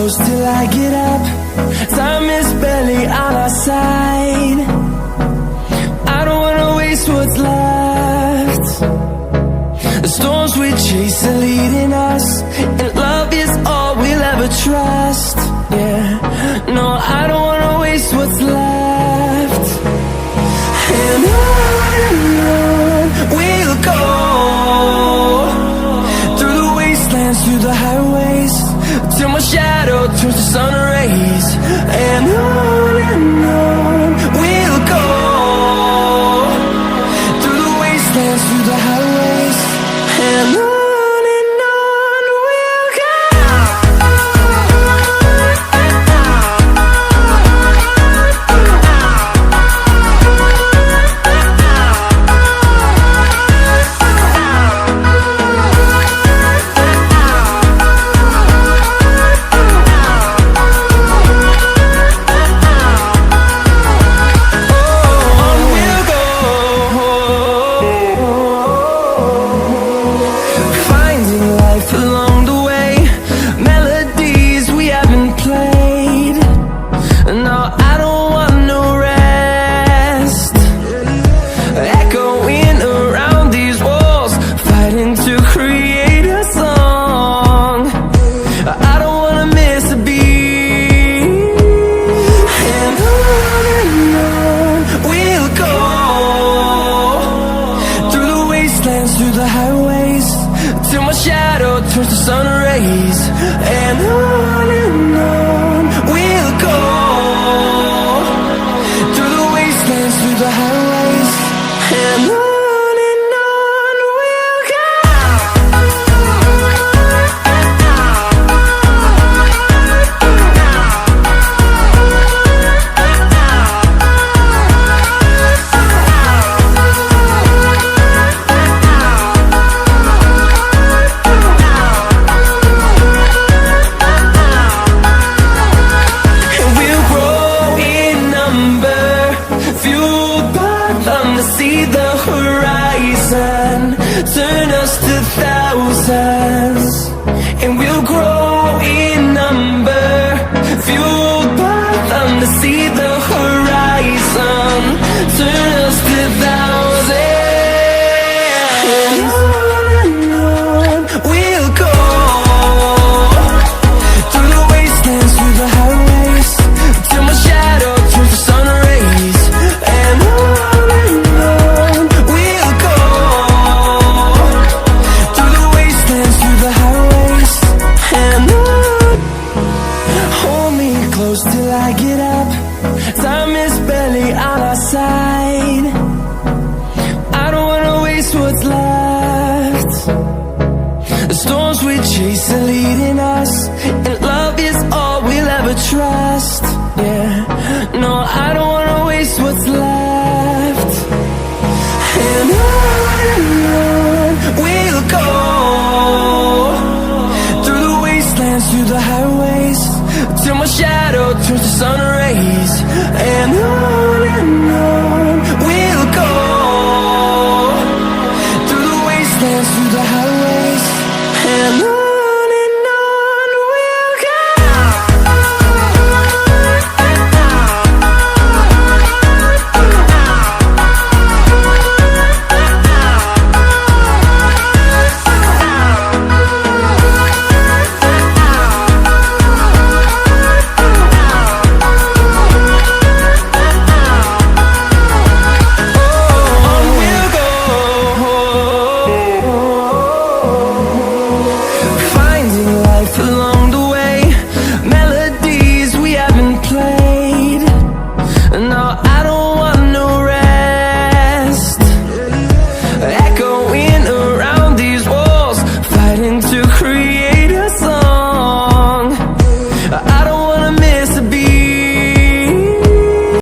close till I get up. Time is barely on our side. I don't wanna waste what's left. The storms we chase are leading us, and love is all we'll ever trust. Yeah, no, I don't wanna waste what's left. And on we'll go, through the wastelands, through the highways, till my shadow turns to sun rays. And on we'll go, through the wastelands, through the highways, and on we'll go. Through the highways, till my shadow turns to sun rays. And on we'll go, through the wastelands, through the highways, and on we'll go. See the horizon, turn us to thousands, and we'll grow in number, fueled by them to see the horizon, turn us to thousands. And on we'll go, through the wastelands, through the highways, till my shadow turns to sun rays. And till I get up, time is barely on our side. I don't wanna waste what's left. The storms we chase are leading us, and love is all we'll ever trust. Yeah, no, I don't wanna waste what's left. And on we'll go, through the wastelands, through the highways, till my shadow turns to sun rays. And